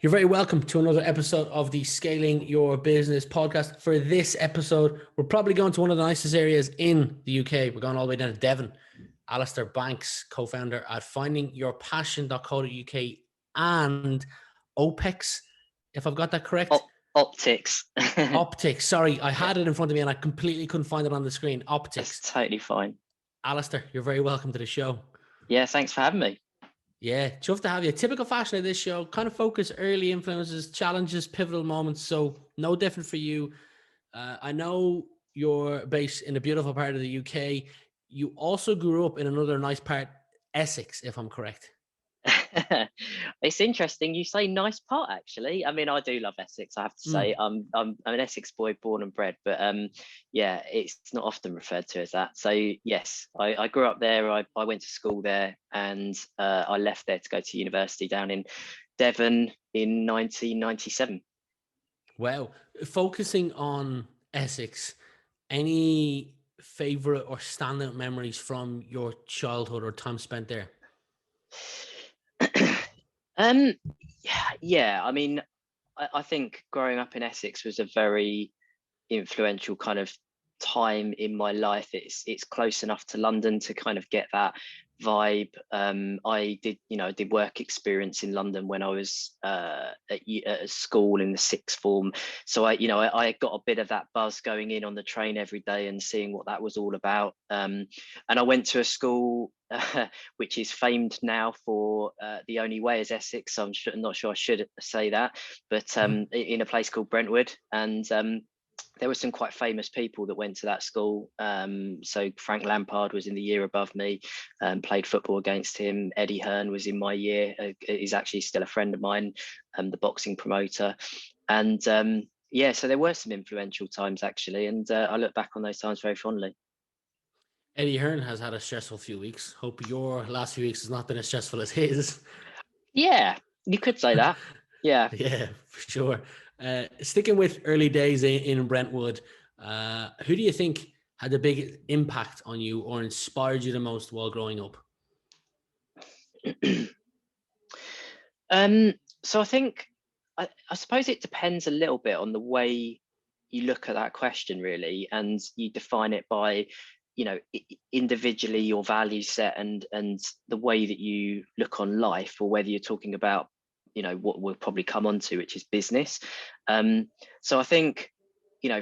You're very welcome to another episode of the Scaling Your Business podcast. For this episode, we're probably going to one of the nicest areas in the UK. We're going all the way down to Devon. Alastair Banks, co-founder at findingyourpassion.co.uk and Opix, if I've got that correct. Optix. Optix. Sorry, I had it in front of me and I completely couldn't find it on the screen. Optix. That's totally fine. Alastair, you're very welcome to the show. Yeah, thanks for having me. Yeah, tough to have you. Typical fashion of this show, kind of focus early influences, challenges, pivotal moments. So no different for you. I know you're based in a beautiful part of the UK. You also grew up in another nice part, Essex, if I'm correct. It's interesting you say nice part, actually. I mean, I do love Essex, I have to say. I'm an Essex boy, born and bred, but yeah, it's not often referred to as that. So yes, I grew up there. I went to school there, and I left there to go to university down in Devon in 1997. Wow. Focusing on Essex, any favorite or standout memories from your childhood or time spent there? Yeah, I mean, I think growing up in Essex was a very influential kind of time in my life. It's close enough to London to kind of get that vibe. I did work experience in London when I was at school in the sixth form. So I got a bit of that buzz going in on the train every day and seeing what that was all about. And I went to a school which is famed now for the only way is Essex. So I'm not sure I should say that, but in a place called Brentwood. And there were some quite famous people that went to that school. So Frank Lampard was in the year above me, played football against him. Eddie Hearn was in my year, is actually still a friend of mine, the boxing promoter. And yeah, so there were some influential times actually. And I look back on those times very fondly. Eddie Hearn has had a stressful few weeks. Hope your last few weeks has not been as stressful as his. Yeah, you could say that. Yeah. Yeah, for sure. Sticking with early days in Brentwood, who do you think had the biggest impact on you or inspired you the most while growing up? So I think, I suppose it depends a little bit on the way you look at that question, really, and you define it by, individually your value set and the way that you look on life, or whether you're talking about, what we'll probably come on to, which is business. So I think,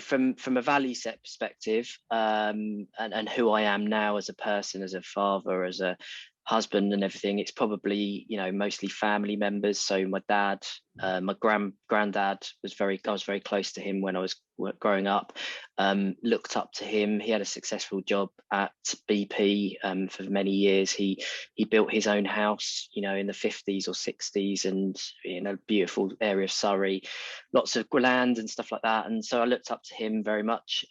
from a value set perspective, and who I am now as a person, as a father, as a husband and everything, it's probably mostly family members. So my dad, my granddad I was very close to him when I was growing up. Looked up to him. He had a successful job at BP for many years. He built his own house in the 50s or 60s, and in a beautiful area of Surrey, lots of land and stuff like that. And so I looked up to him very much.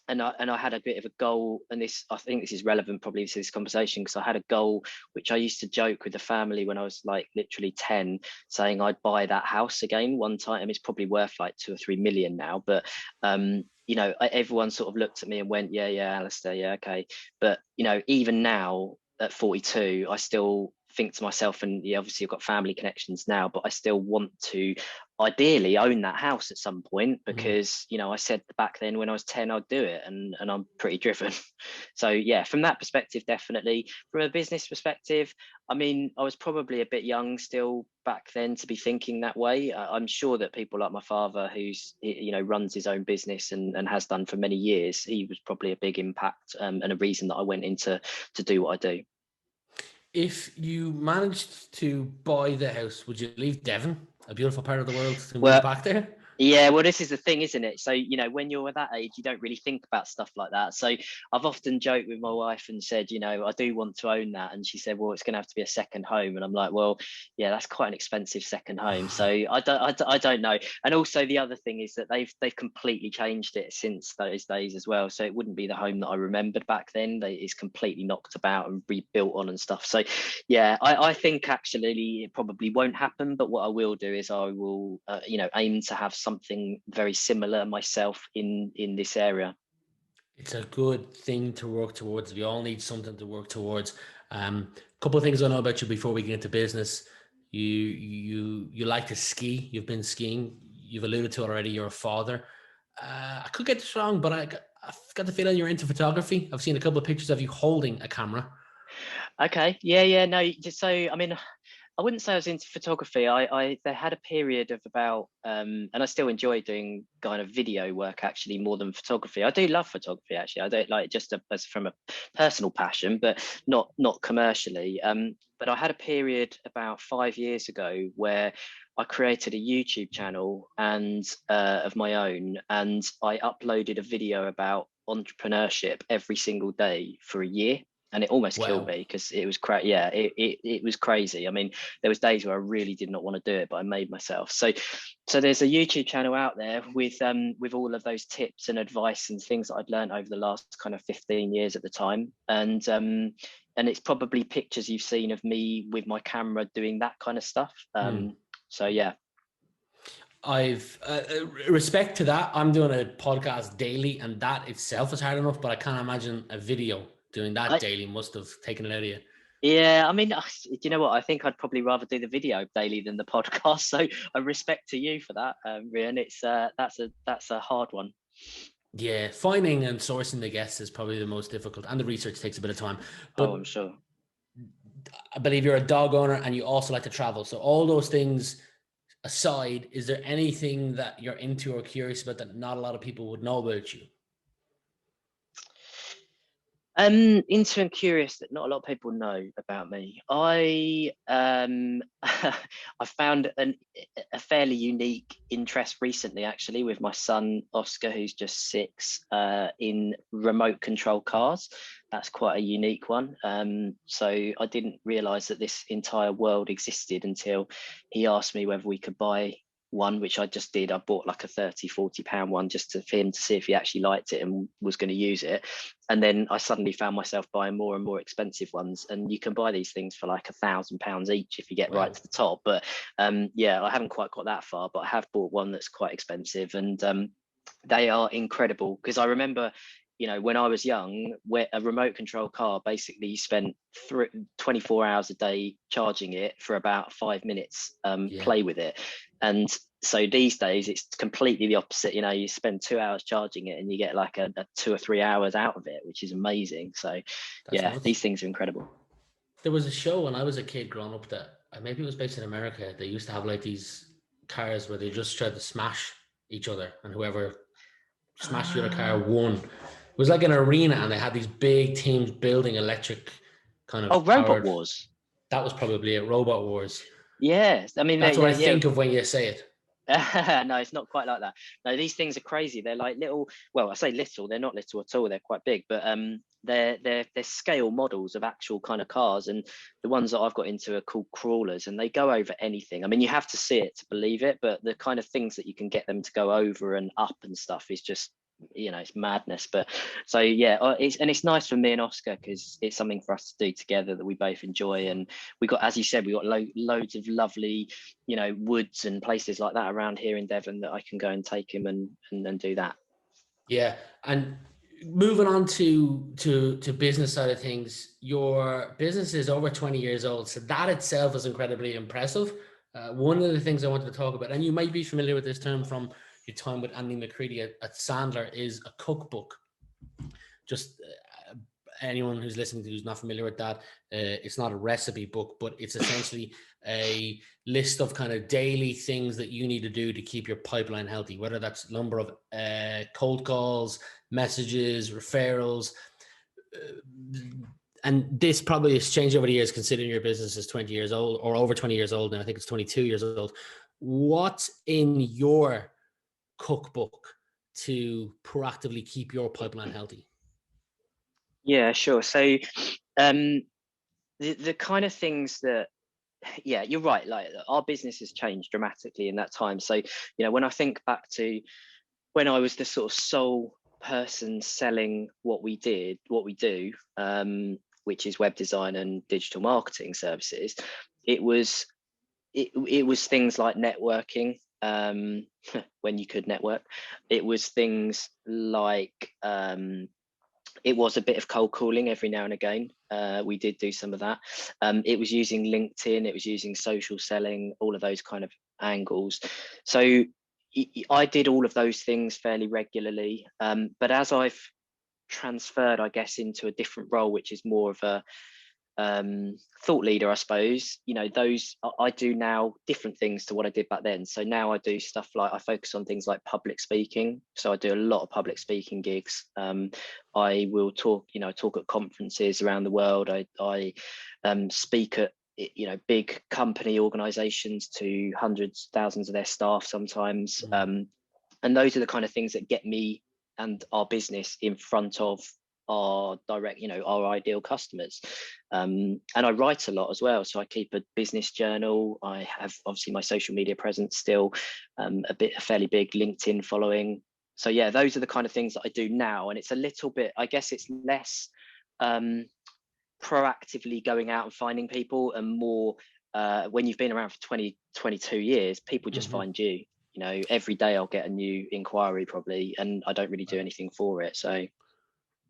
And I had a bit of a goal, and I think this is relevant probably to this conversation, because I had a goal which I used to joke with the family when I was like literally 10, saying I'd buy that house again one time. And it's probably worth like 2 or 3 million now, but everyone sort of looked at me and went, yeah, Alastair, yeah, okay. But even now at 42, I still think to myself, and obviously I've got family connections now, but I still want to ideally own that house at some point, because I said back then when I was 10 I'd do it, and I'm pretty driven. So yeah, from that perspective, definitely. From a business perspective, I mean, I was probably a bit young still back then to be thinking that way. I'm sure that people like my father, who's runs his own business and has done for many years, he was probably a big impact, and a reason that I went into to do what I do. If you managed to buy the house, would you leave Devon, a beautiful part of the world, to move Well, back there? yeah, well, this is the thing, isn't it? So, when you're at that age, you don't really think about stuff like that. So I've often joked with my wife and said, I do want to own that. And she said, well, it's going to have to be a second home. And I'm like, well, yeah, that's quite an expensive second home. So I don't know. And also the other thing is that they've completely changed it since those days as well. So it wouldn't be the home that I remembered back then. It's completely knocked about and rebuilt on and stuff. So yeah, I think actually it probably won't happen. But what I will do is I will, aim to have something very similar myself in this area. It's a good thing to work towards. We all need something to work towards. A couple of things I know about you before we get into business. You like to ski. You've been skiing. You've alluded to it already. You're a father. I could get this wrong, but I've got the feeling you're into photography. I've seen a couple of pictures of you holding a camera. Okay. Yeah. No. So, I mean, I wouldn't say I was into photography. There had a period of about, and I still enjoy doing kind of video work actually more than photography. I do love photography actually. I don't like just as from a personal passion, but not commercially. But I had a period about 5 years ago where I created a YouTube channel and of my own, and I uploaded a video about entrepreneurship every single day for a year. And it almost killed Wow. me because it was yeah, it was crazy. I mean, there was days where I really did not want to do it, but I made myself. So there's a YouTube channel out there with all of those tips and advice and things that I'd learned over the last kind of 15 years at the time. And it's probably pictures you've seen of me with my camera doing that kind of stuff. So yeah. I've respect to that. I'm doing a podcast daily, and that itself is hard enough. But I can't imagine a video doing that daily must have taken it out of you. Yeah, I mean, you know what? I think I'd probably rather do the video daily than the podcast. So I respect to you for that, Rian. It's that's a hard one. Yeah, finding and sourcing the guests is probably the most difficult, and the research takes a bit of time. But I'm sure. I believe you're a dog owner, and you also like to travel. So all those things aside, is there anything that you're into or curious about that not a lot of people would know about you? Into and curious that not a lot of people know about me. I found a fairly unique interest recently, actually, with my son Oscar, who's just 6, in remote control cars. That's quite a unique one. So I didn't realize that this entire world existed until he asked me whether we could buy one, which I just did. I bought like a 30-40 pound one just for him to see if he actually liked it and was going to use it. And then I suddenly found myself buying more and more expensive ones, and you can buy these things for like £1,000 each if you get right to the top. But yeah, I haven't quite got that far, but I have bought one that's quite expensive, and they are incredible. Because I remember, you know, when I was young, where a remote control car, basically you spent 24 hours a day charging it for about 5 minutes, play with it. And so these days it's completely the opposite. You know, you spend 2 hours charging it and you get like a 2 or 3 hours out of it, which is amazing. So that's nuts. These things are incredible. There was a show when I was a kid growing up that maybe it was based in America. They used to have like these cars where they just tried to smash each other, and whoever smashed the other car won. It was like an arena, and they had these big teams building electric kind of Robot Wars. That was probably it. Robot Wars. Yes, I mean that's what I think of when you say it. No, it's not quite like that. No, these things are crazy. They're like little. Well, I say little. They're not little at all. They're quite big, but they're scale models of actual kind of cars. And the ones that I've got into are called crawlers, and they go over anything. I mean, you have to see it to believe it, but the kind of things that you can get them to go over and up and stuff is just, you know, it's madness. But so yeah, it's nice for me and Oscar because it's something for us to do together that we both enjoy. And we got, as you said, we got loads of lovely, you know, woods and places like that around here in Devon that I can go and take him and do that. Yeah. And moving on to business side of things, your business is over 20 years old, so that itself is incredibly impressive. One of the things I wanted to talk about, and you might be familiar with this term from your time with Andy McCready at Sandler, is a cookbook. Just anyone who's listening to who's not familiar with that, it's not a recipe book, but it's essentially a list of kind of daily things that you need to do to keep your pipeline healthy, whether that's number of cold calls, messages, referrals. And this probably has changed over the years, considering your business is 20 years old or over 20 years old. And I think it's 22 years old. What's in your cookbook to proactively keep your pipeline healthy? Yeah, sure. So the kind of things that, yeah, you're right. Like our business has changed dramatically in that time. So, you know, when I think back to when I was the sort of sole person selling what we do, which is web design and digital marketing services, it was things like networking, when you could network. It was things like it was a bit of cold calling every now and again. We did do some of that. It was using LinkedIn, it was using social selling, all of those kind of angles. So I did all of those things fairly regularly. But as I've transferred, I guess, into a different role, which is more of a thought leader, I suppose, those I do now different things to what I did back then. So now I do stuff like, I focus on things like public speaking. So I do a lot of public speaking gigs. I will talk at conferences around the world. I speak at big company organizations to hundreds, thousands of their staff sometimes. And those are the kind of things that get me and our business in front of our direct, our ideal customers. And I write a lot as well. So I keep a business journal. I have obviously my social media presence still, a fairly big LinkedIn following. So yeah, those are the kind of things that I do now. And it's a little bit, I guess it's less proactively going out and finding people, and more when you've been around for 22 years, people just find you. Every day I'll get a new inquiry probably, and I don't really do anything for it. So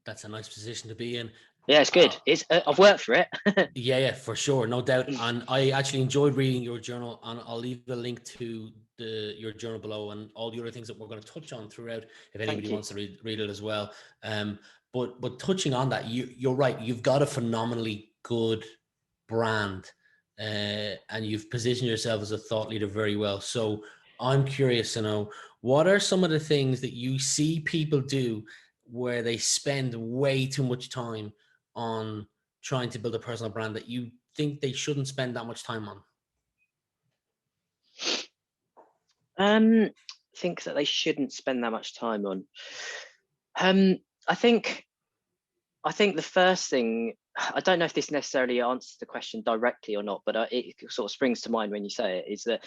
that's a nice position to be in. Yeah, it's good. I've worked for it. Yeah, for sure, no doubt. And I actually enjoyed reading your journal, and I'll leave a link to your journal below, and all the other things that we're going to touch on throughout, if anybody wants to read it as well. But touching on that, you're right. You've got a phenomenally good brand, and you've positioned yourself as a thought leader very well. So I'm curious to know, what are some of the things that you see people do where they spend way too much time on trying to build a personal brand that you think they shouldn't spend that much time on? Think that they shouldn't spend that much time on. I think the first thing, I don't know if this necessarily answers the question directly or not, but it sort of springs to mind when you say it, is that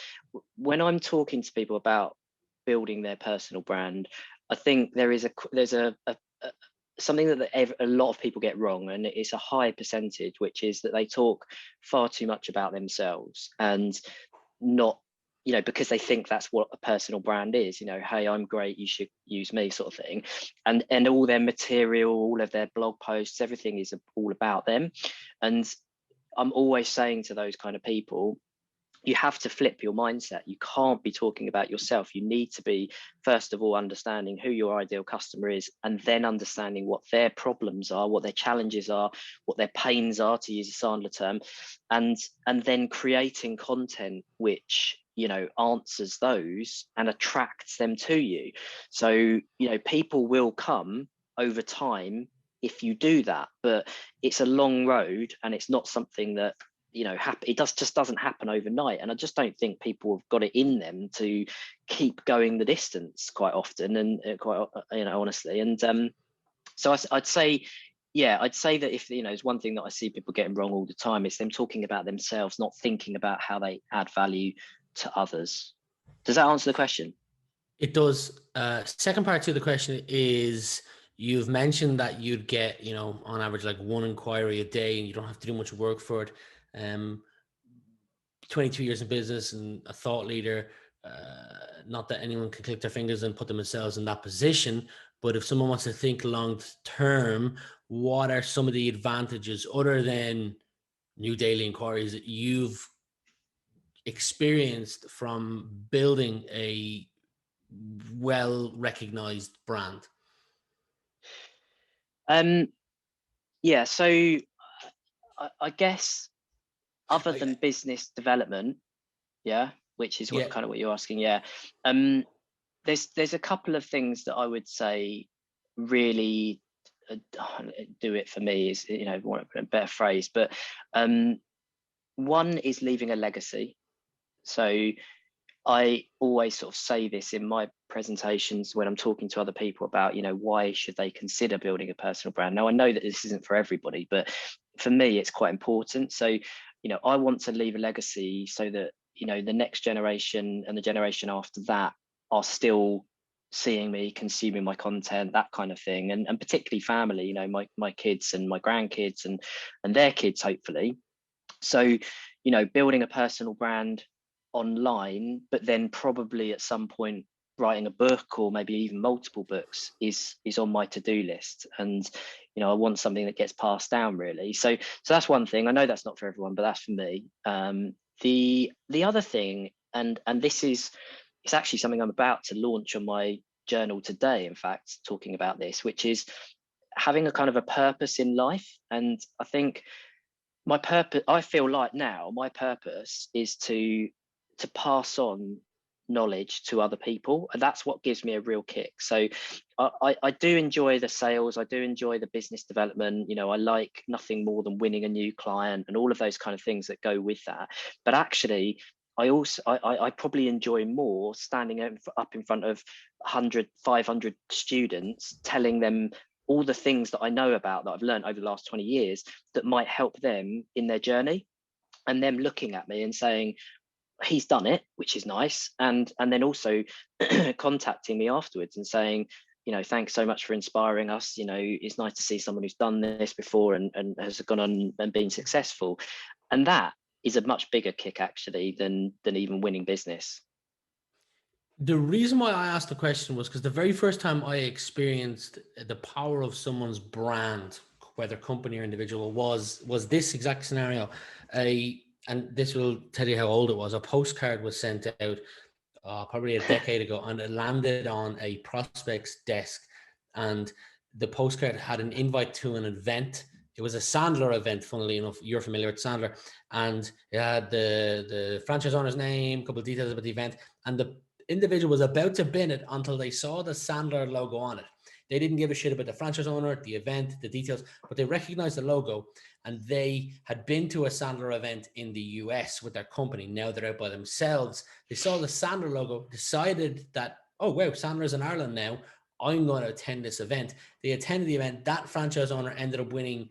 when I'm talking to people about building their personal brand, I think there's something that a lot of people get wrong, and it's a high percentage, which is that they talk far too much about themselves, and not, because they think that's what a personal brand is. Hey, I'm great, you should use me, sort of thing. And all their material, all of their blog posts, everything is all about them. And I'm always saying to those kind of people, you have to flip your mindset. You can't be talking about yourself. You need to be, first of all, understanding who your ideal customer is, and then understanding what their problems are, what their challenges are, what their pains are, to use a Sandler term, and then creating content which answers those and attracts them to you. So people will come over time if you do that, but it's a long road, and it's not something that it just doesn't happen overnight. And I just don't think people have got it in them to keep going the distance quite often, and honestly. And so I'd say that if there's one thing that I see people getting wrong all the time, it's them talking about themselves, not thinking about how they add value to others. Does that answer the question? It does. Second part to the question is, you've mentioned that you'd get, on average, like one inquiry a day, and you don't have to do much work for it. 22 years in business and a thought leader, not that anyone can click their fingers and put themselves in that position, but if someone wants to think long term, what are some of the advantages other than new daily inquiries that you've experienced from building a well-recognized brand? Yeah, so I guess, other than business development, which is kind of what you're asking, there's a couple of things that I would say really do it for me, is want to put a better phrase, but one is leaving a legacy. So I always sort of say this in my presentations when I'm talking to other people about, why should they consider building a personal brand. Now, I know that this isn't for everybody, but for me, it's quite important. So, I want to leave a legacy so that, the next generation and the generation after that are still seeing me, consuming my content, that kind of thing. And particularly family, my kids and my grandkids and their kids, hopefully. So, building a personal brand online, but then probably at some point writing a book, or maybe even multiple books, is on my to-do list. And I want something that gets passed down, really. So that's one thing. I know that's not for everyone, but that's for me. The other thing, and this is, it's actually something I'm about to launch on my journal today, in fact, talking about this, which is having a kind of a purpose in life. And I think my purpose, I feel like now my purpose is to pass on knowledge to other people, and that's what gives me a real kick. So I do enjoy the sales, I do enjoy the business development. I like nothing more than winning a new client and all of those kind of things that go with that. But actually, I probably enjoy more standing up in front of 100, 500 students, telling them all the things that I know about, that I've learned over the last 20 years, that might help them in their journey, and them looking at me and saying, he's done it, which is nice. And then also contacting me afterwards and saying, thanks so much for inspiring us. It's nice to see someone who's done this before and has gone on and been successful. And that is a much bigger kick, actually, than even winning business. The reason why I asked the question was because the very first time I experienced the power of someone's brand, whether company or individual, was this exact scenario. And this will tell you how old it was. A postcard was sent out probably a decade ago, and it landed on a prospect's desk. And the postcard had an invite to an event. It was a Sandler event, funnily enough. You're familiar with Sandler. And it had the franchise owner's name, a couple of details about the event. And the individual was about to bin it until they saw the Sandler logo on it. They didn't give a shit about the franchise owner, the event, the details, but they recognized the logo, and they had been to a Sandler event in the US with their company. Now they're out by themselves. They saw the Sandler logo, decided that, oh, wow, Sandler's in Ireland now. I'm going to attend this event. They attended the event. That franchise owner ended up winning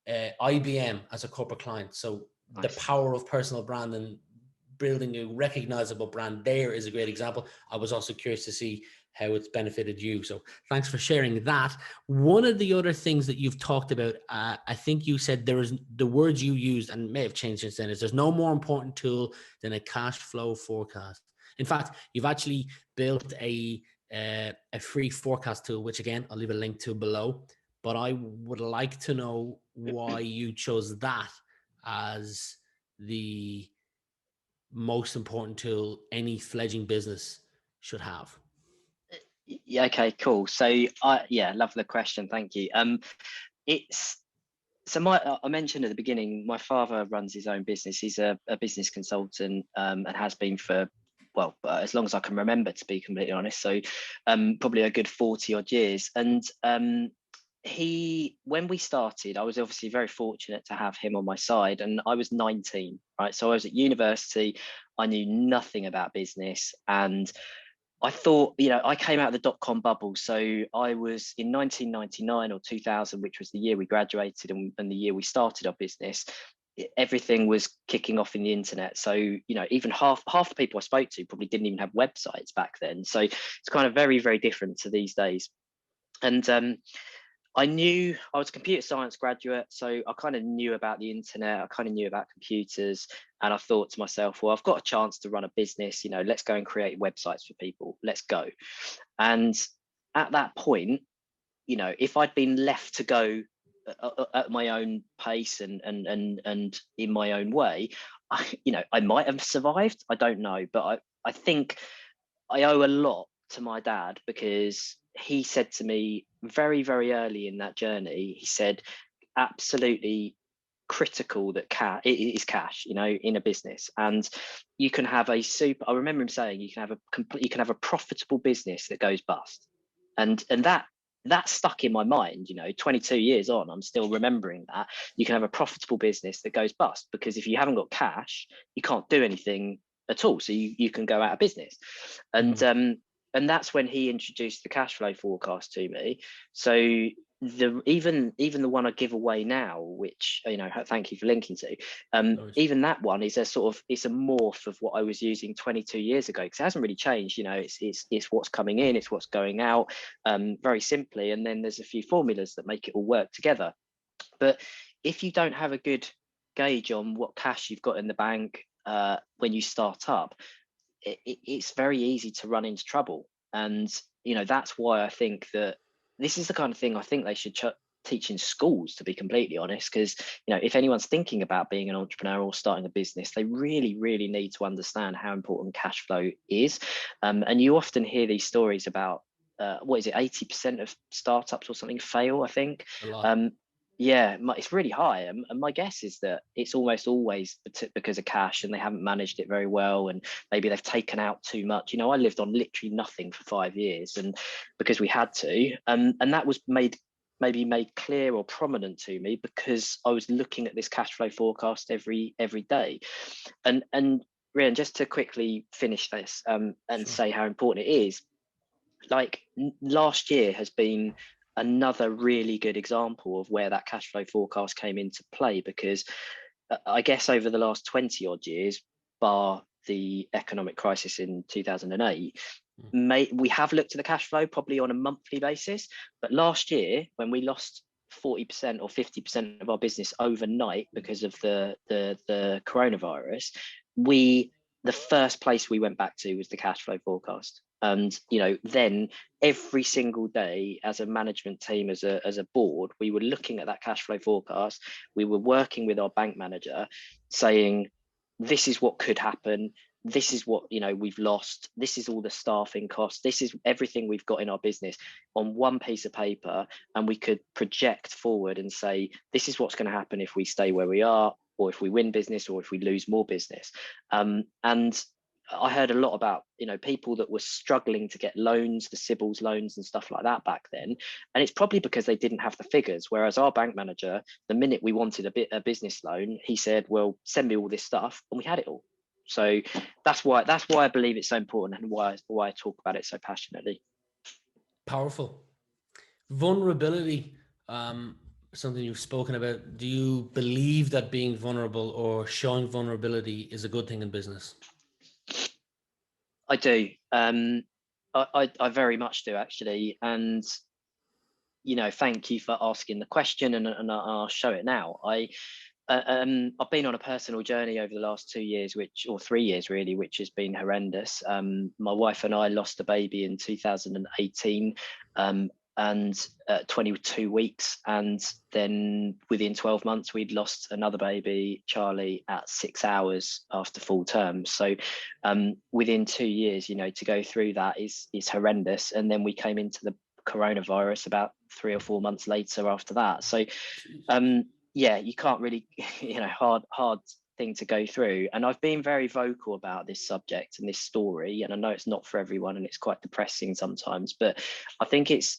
IBM as a corporate client. So nice. The power of personal brand and building a recognizable brand there is a great example. I was also curious to see how it's benefited you. So thanks for sharing that. One of the other things that you've talked about, I think you said there is, the words you used, and may have changed since then, is there's no more important tool than a cash flow forecast. In fact, you've actually built a free forecast tool, which again, I'll leave a link to below, but I would like to know why you chose that as the most important tool any fledgling business should have. Yeah, okay, cool. So I love the question, thank you. It's so I mentioned at the beginning, my father runs his own business. He's a business consultant, and has been for, well, as long as I can remember, to be completely honest. So probably a good 40 odd years. And when we started, I was obviously very fortunate to have him on my side, and I was 19, right? So I was at university, I knew nothing about business, and I thought, I came out of the dot-com bubble. So I was in 1999 or 2000, which was the year we graduated and the year we started our business. Everything was kicking off in the internet. So, even half the people I spoke to probably didn't even have websites back then. So it's kind of very, very different to these days. And I knew I was a computer science graduate, so I kind of knew about the internet, I kind of knew about computers, and I thought to myself, well, I've got a chance to run a business, let's go and create websites for people, let's go. And at that point, if I'd been left to go at my own pace and in my own way, I might have survived, I don't know, but I think I owe a lot to my dad, because he said to me very, very early in that journey, he said, absolutely critical that it is cash, in a business. And you can have I remember him saying, you can have a profitable business that goes bust. And that stuck in my mind, 22 years on, I'm still remembering that. You can have a profitable business that goes bust, because if you haven't got cash, you can't do anything at all. So you can go out of business. And that's when he introduced the cash flow forecast to me. So even the one I give away now, which thank you for linking to, even that one is it's a morph of what I was using 22 years ago, because it hasn't really changed. It's what's coming in, it's what's going out, very simply, and then there's a few formulas that make it all work together. But if you don't have a good gauge on what cash you've got in the bank when you start up, it's very easy to run into trouble. And, that's why I think that this is the kind of thing I think they should teach in schools, to be completely honest, because, if anyone's thinking about being an entrepreneur or starting a business, they really, really need to understand how important cash flow is. And you often hear these stories about, 80% of startups or something fail, I think. A lot. Yeah, it's really high, and my guess is that it's almost always because of cash, and they haven't managed it very well, and maybe they've taken out too much. I lived on literally nothing for 5 years, and because we had to, and that was made clear or prominent to me because I was looking at this cash flow forecast every day. And Rian, just to quickly finish this, and Sure. say how important it is. Like, last year has been another really good example of where that cash flow forecast came into play, because I guess over the last 20 odd years, bar the economic crisis in 2008, we have looked at the cash flow probably on a monthly basis. But last year, when we lost 40% or 50% of our business overnight because of the coronavirus, the first place we went back to was the cash flow forecast. And then every single day, as a management team, as a board, we were looking at that cash flow forecast. We were working with our bank manager, saying, this is what could happen. This is what we've lost. This is all the staffing costs. This is everything we've got in our business on one piece of paper, and we could project forward and say, this is what's going to happen if we stay where we are, or if we win business, or if we lose more business. And I heard a lot about people that were struggling to get loans, the Sybil's loans and stuff like that back then, and it's probably because they didn't have the figures. Whereas our bank manager, the minute we wanted a business loan, he said, well, send me all this stuff, and we had it all. So that's why I believe it's so important, and why I talk about it so passionately. Powerful. Vulnerability, something you've spoken about. Do you believe that being vulnerable or showing vulnerability is a good thing in business? I do. I very much do, actually. And thank you for asking the question, and I'll show it now. I've been on a personal journey over the last 2 years, or 3 years really, which has been horrendous. My wife and I lost a baby in 2018, and 22 weeks, and then within 12 months we'd lost another baby, Charlie, at 6 hours after full term. So within 2 years, to go through that is horrendous. And then we came into the coronavirus about 3 or 4 months later after that. So yeah, you can't really, hard thing to go through. And I've been very vocal about this subject and this story, and I know it's not for everyone, and it's quite depressing sometimes, but I think it's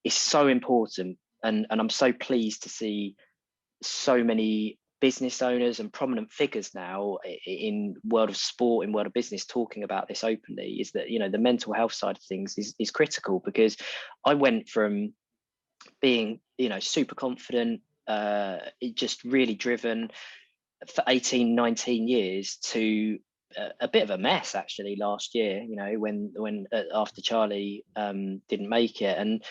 so important. And I'm so pleased to see so many business owners and prominent figures now in world of sport, in world of business, talking about this openly. Is that the mental health side of things is critical, because I went from being super confident, just really driven for 18, 19 years, to a bit of a mess actually last year, when after Charlie didn't make it. And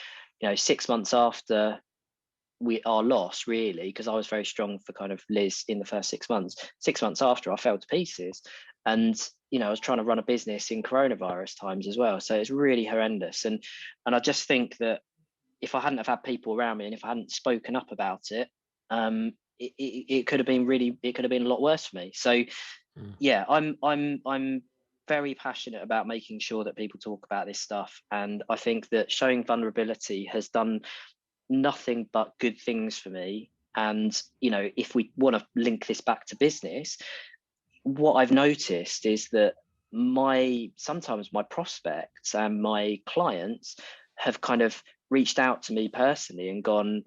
6 months after our loss, really, because I was very strong for kind of Liz in the first 6 months. 6 months after, I fell to pieces. And I was trying to run a business in coronavirus times as well, so it's really horrendous. And I just think that if I hadn't have had people around me, and if I hadn't spoken up about it, it could have been a lot worse for me. So yeah, I'm very passionate about making sure that people talk about this stuff. And I think that showing vulnerability has done nothing but good things for me. And if we want to link this back to business, what I've noticed is that sometimes my prospects and my clients have kind of reached out to me personally and gone,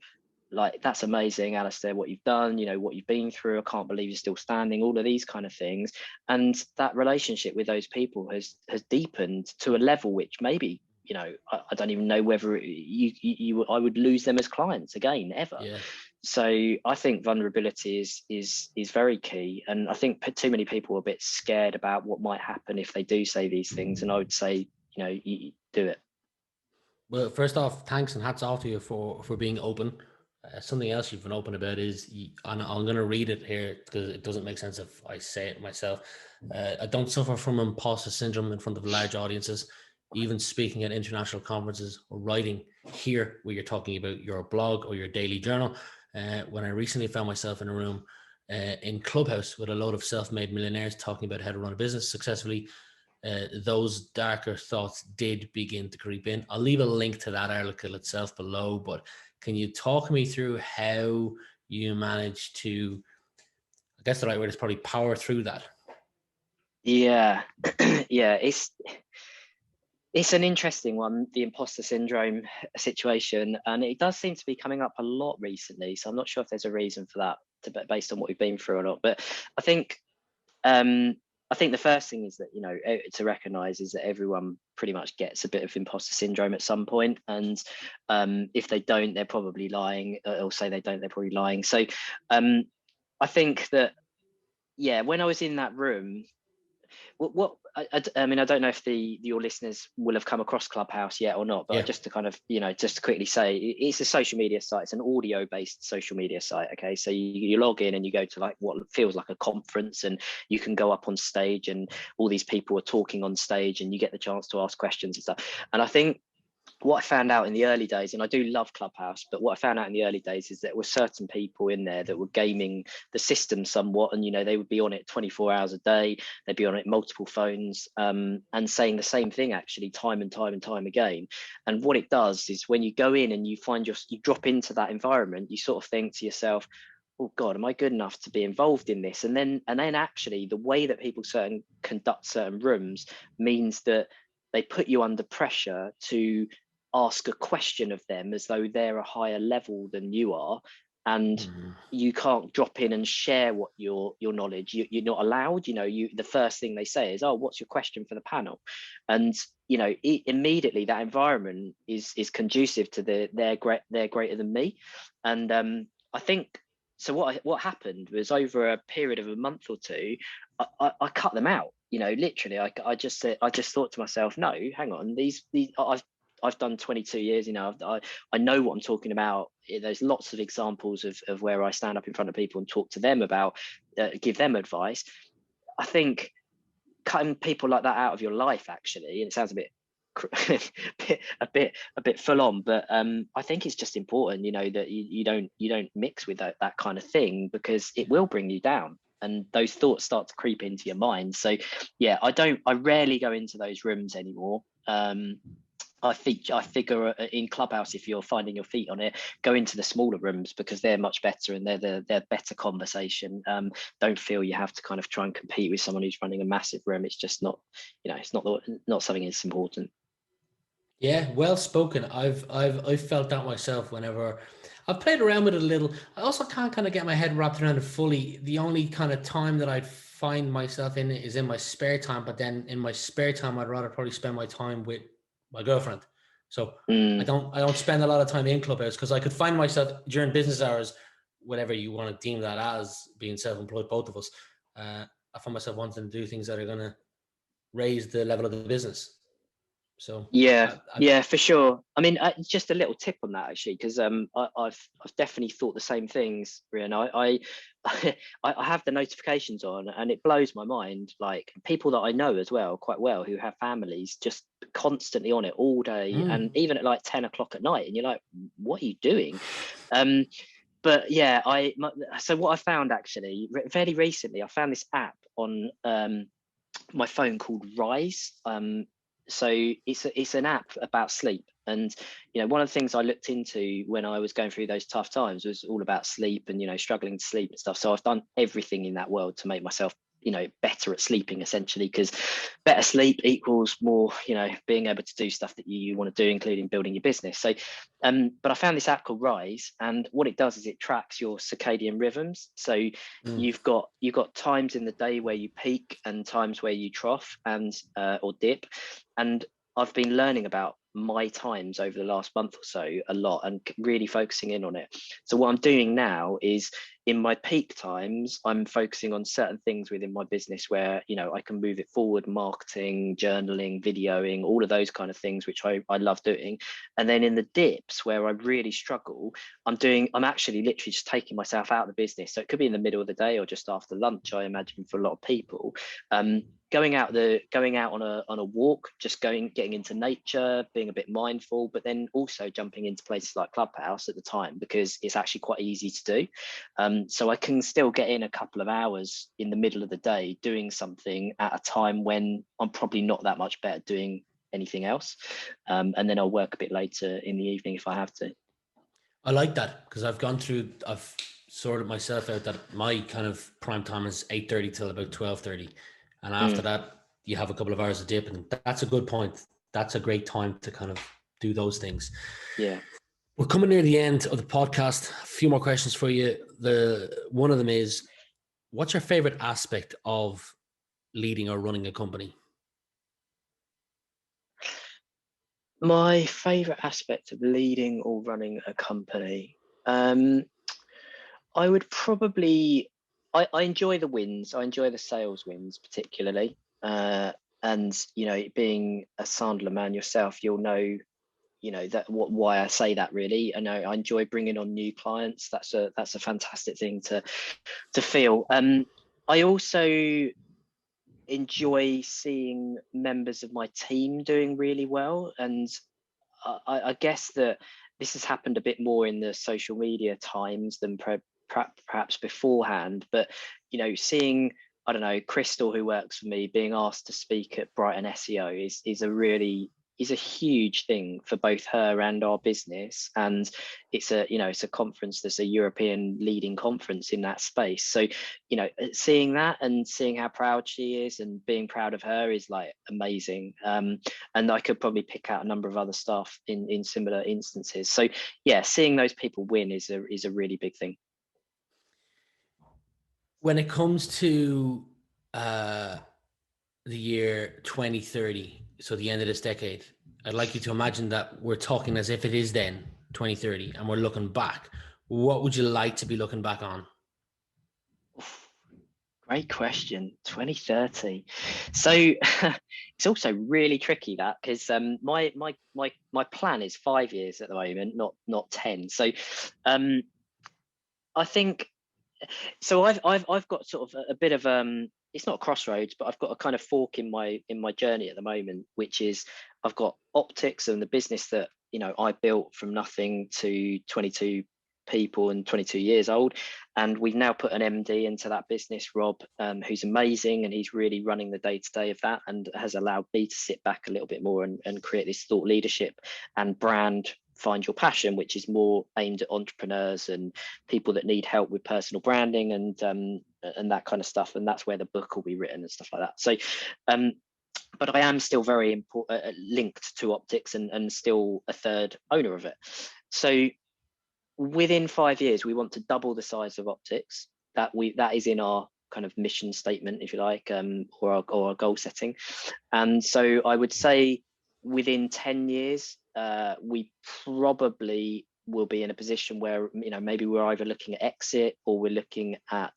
like, that's amazing, Alastair, what you've done, what you've been through. I can't believe you're still standing, all of these kind of things. And that relationship with those people has deepened to a level which maybe, I don't even know whether I would lose them as clients again, ever. Yeah. So I think vulnerability is very key. And I think too many people are a bit scared about what might happen if they do say these things. And I would say, you do it. Well, first off, thanks and hats off to you for being open. Something else you've been open about is, and I'm going to read it here because it doesn't make sense if I say it myself. I don't suffer from imposter syndrome in front of large audiences. even speaking at international conferences or writing here where you're talking about your blog or your daily journal. When I recently found myself in a room in Clubhouse with a load of self-made millionaires talking about how to run a business successfully, those darker thoughts did begin to creep in. I'll leave a link to that article itself below, but can you talk me through how you managed to, I guess the right word is probably power through that? Yeah, yeah, it's an interesting one, the imposter syndrome situation, and it does seem to be coming up a lot recently. So I'm not sure if there's a reason for that, based on what we've been through or not. But I think the first thing is that, you know, to recognize is that everyone pretty much gets a bit of imposter syndrome at some point, and if they don't, they're probably lying, or say they don't, they're probably lying. So I think that, yeah, when I was in that room, I mean, I don't know if your listeners will have come across Clubhouse yet or not, but just to kind of, you know, just to quickly say, it's a social media site. It's an audio based social media site. Okay, so you log in and you go to like what feels like a conference, and you can go up on stage and all these people are talking on stage and you get the chance to ask questions and stuff. And I think what I found out in the early days, and I do love Clubhouse, but what I found out in the early days is that there were certain people in there that were gaming the system somewhat, and, you know, they would be on it 24 hours a day, they'd be on it multiple phones, and saying the same thing actually time and time again. And what it does is when you go in and you drop into that environment, you sort of think to yourself, oh God, am I good enough to be involved in this? And then actually the way that people conduct certain rooms means that they put you under pressure to ask a question of them as though they're a higher level than you are, and you can't drop in and share what your knowledge. You're not allowed. You know, the first thing they say is, oh, what's your question for the panel? And, you know, immediately that environment is conducive to they're greater than me. And I think so. What happened was, over a period of a month or two, I cut them out. You know, literally, I just thought to myself, no, hang on, these I've done 22 years. You know, I know what I'm talking about. There's lots of examples of where I stand up in front of people and talk to them about, give them advice. I think cutting people like that out of your life, actually, and it sounds a bit full on, but I think it's just important, you know, that you don't mix with that kind of thing, because it will bring you down, and those thoughts start to creep into your mind. So yeah, I rarely go into those rooms anymore. I figure in Clubhouse, if you're finding your feet on it, go into the smaller rooms, because they're much better and they're better conversation. Don't feel you have to kind of try and compete with someone who's running a massive room. It's just not, you know, it's not something that's important. Yeah, well spoken. I've felt that myself whenever I've played around with it a little. I also can't kind of get my head wrapped around it fully. The only kind of time that I'd find myself in it is in my spare time, but then in my spare time, I'd rather probably spend my time with my girlfriend. So I don't spend a lot of time in Clubhouse, because I could find myself during business hours, whatever you want to deem that as, being self-employed, both of us. I find myself wanting to do things that are going to raise the level of the business. So yeah, for sure. I mean, just a little tip on that, actually, because I've definitely thought the same things, Rian. I have the notifications on, and it blows my mind. Like, people that I know as well, quite well, who have families, just constantly on it all day, and even at like 10 o'clock at night, and you're like, what are you doing? But yeah, so what I found, actually, fairly recently, I found this app on my phone called Rise. So it's an app about sleep, and, you know, one of the things I looked into when I was going through those tough times was all about sleep and, you know, struggling to sleep and stuff. So I've done everything in that world to make myself, you know, better at sleeping, essentially, because better sleep equals more, you know, being able to do stuff that you want to do, including building your business. So but I found this app called Rise, and what it does is it tracks your circadian rhythms. So you've got times in the day where you peak and times where you trough and or dip. And I've been learning about my times over the last month or so a lot, and really focusing in on it. So what I'm doing now is in my peak times, I'm focusing on certain things within my business where, you know, I can move it forward, marketing, journaling, videoing, all of those kind of things, which I love doing. And then in the dips where I really struggle, I'm actually literally just taking myself out of the business. So it could be in the middle of the day or just after lunch, I imagine, for a lot of people. Going out on a walk, just getting into nature, being a bit mindful, but then also jumping into places like Clubhouse at the time, because it's actually quite easy to do. So I can still get in a couple of hours in the middle of the day doing something at a time when I'm probably not that much better doing anything else. And then I'll work a bit later in the evening if I have to. I like that, because I've sorted myself out that my kind of prime time is 8:30 till about 12:30. And after that, you have a couple of hours of dip. And that's a good point. That's a great time to kind of do those things. Yeah. We're coming near the end of the podcast. A few more questions for you. One of them is, what's your favorite aspect of leading or running a company? My favorite aspect of leading or running a company, I would probably, I enjoy the wins. I enjoy the sales wins particularly. And, you know, being a Sandler man yourself, you'll know, you know, why I say that really. I know I enjoy bringing on new clients. That's a fantastic thing to feel. I also enjoy seeing members of my team doing really well. And I guess that this has happened a bit more in the social media times than perhaps beforehand. But, you know, seeing, I don't know, Crystal, who works for me, being asked to speak at Brighton SEO is a huge thing for both her and our business. And it's a conference that's a European leading conference in that space. So, you know, seeing that and seeing how proud she is and being proud of her is like amazing. And I could probably pick out a number of other stuff in similar instances. So yeah, seeing those people win is a really big thing. When it comes to the year 2030, so the end of this decade, I'd like you to imagine that we're talking as if it is then 2030 and we're looking back. What would you like to be looking back on? Great question. 2030. So it's also really tricky, that, because my plan is 5 years at the moment, not 10. So I think, so I've got sort of a bit of it's not a crossroads, but I've got a kind of fork in my journey at the moment, which is I've got Optix and the business that, you know, I built from nothing to 22 people and 22 years old, and we've now put an MD into that business, Rob, who's amazing, and he's really running the day-to-day of that and has allowed me to sit back a little bit more and create this thought leadership and brand Find Your Passion, which is more aimed at entrepreneurs and people that need help with personal branding and that kind of stuff. And that's where the book will be written and stuff like that. So but I am still very linked to Optix and still a third owner of it. So within 5 years, we want to double the size of Optix. That is in our kind of mission statement, if you like, or our goal setting. And so I would say within 10 years, we probably will be in a position where, you know, maybe we're either looking at exit or we're looking at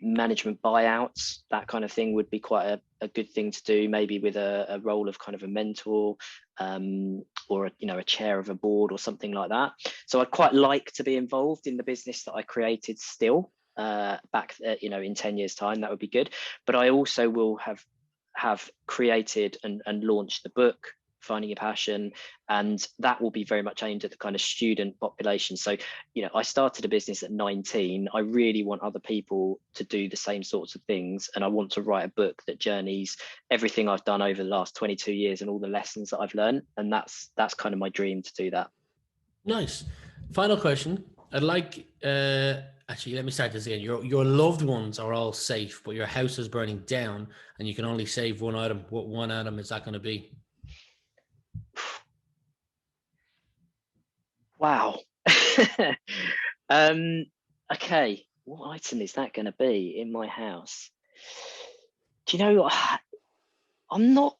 management buyouts. That kind of thing would be quite a good thing to do, maybe with a role of kind of a mentor, or a chair of a board or something like that. So I'd quite like to be involved in the business that I created still back in 10 years time. That would be good. But I also will have created and launched the book Finding Your Passion, and that will be very much aimed at the kind of student population. So, you know, I started a business at 19. I really want other people to do the same sorts of things, and I want to write a book that journeys everything I've done over the last 22 years and all the lessons that I've learned, and that's kind of my dream, to do that. Nice. Final question. I'd like actually, let me start this again. Your loved ones are all safe, but your house is burning down and you can only save one item. What one item is that going to be? Wow. Okay, what item is that going to be in my house? Do you know, I'm not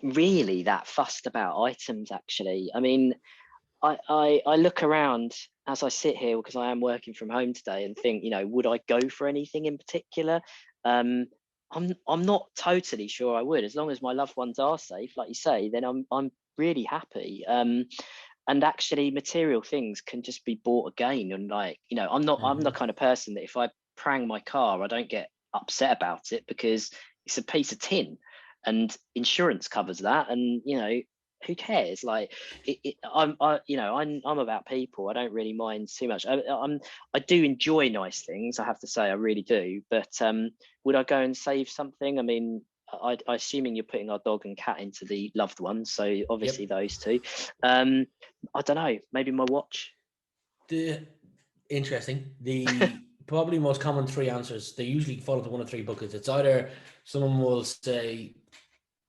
really that fussed about items, actually. I mean, I look around as I sit here, because I am working from home today, and think, would I go for anything in particular? I'm not totally sure I would. As long as my loved ones are safe, like you say, then I'm really happy. And actually, material things can just be bought again. And like, I'm the kind of person that if I prang my car, I don't get upset about it, because it's a piece of tin, and insurance covers that. And who cares? Like, I'm about people. I don't really mind too much. I do enjoy nice things, I have to say, I really do. But would I go and save something? I mean, I assuming you're putting our dog and cat into the loved ones, so obviously those two. I don't know, maybe my watch. Interesting. The probably most common three answers, they usually fall into one of three buckets. It's either someone will say,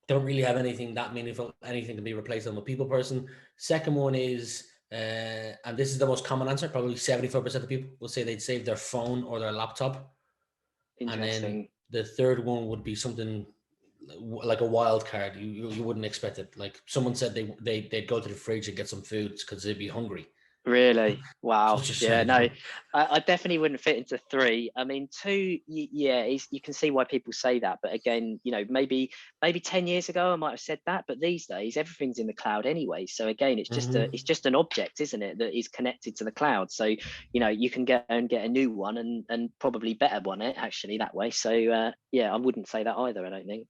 don't really have anything that meaningful, anything can be replaced. I'm a people person. Second one is, and this is the most common answer, probably 75% of people will say they'd save their phone or their laptop. And then the third one would be something like a wild card. You wouldn't expect it. Like someone said they'd go to the fridge and get some food because they'd be hungry. Really? Wow. Yeah, no, One. I definitely wouldn't fit into three. I mean, two, yeah, you can see why people say that. But again, maybe 10 years ago I might have said that, but these days everything's in the cloud anyway. So again, it's just an object, isn't it, that is connected to the cloud. So you can get a new one and probably better one actually that way. So yeah, I wouldn't say that either, I don't think.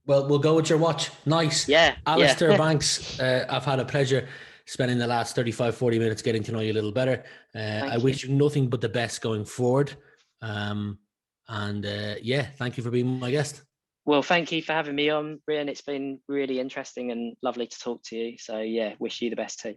Well, we'll go with your watch. Nice. Yeah. Alastair Banks, I've had a pleasure spending the last 35, 40 minutes getting to know you a little better. I wish you nothing but the best going forward. Yeah, thank you for being my guest. Well, thank you for having me on, Rian. It's been really interesting and lovely to talk to you. So yeah, wish you the best too.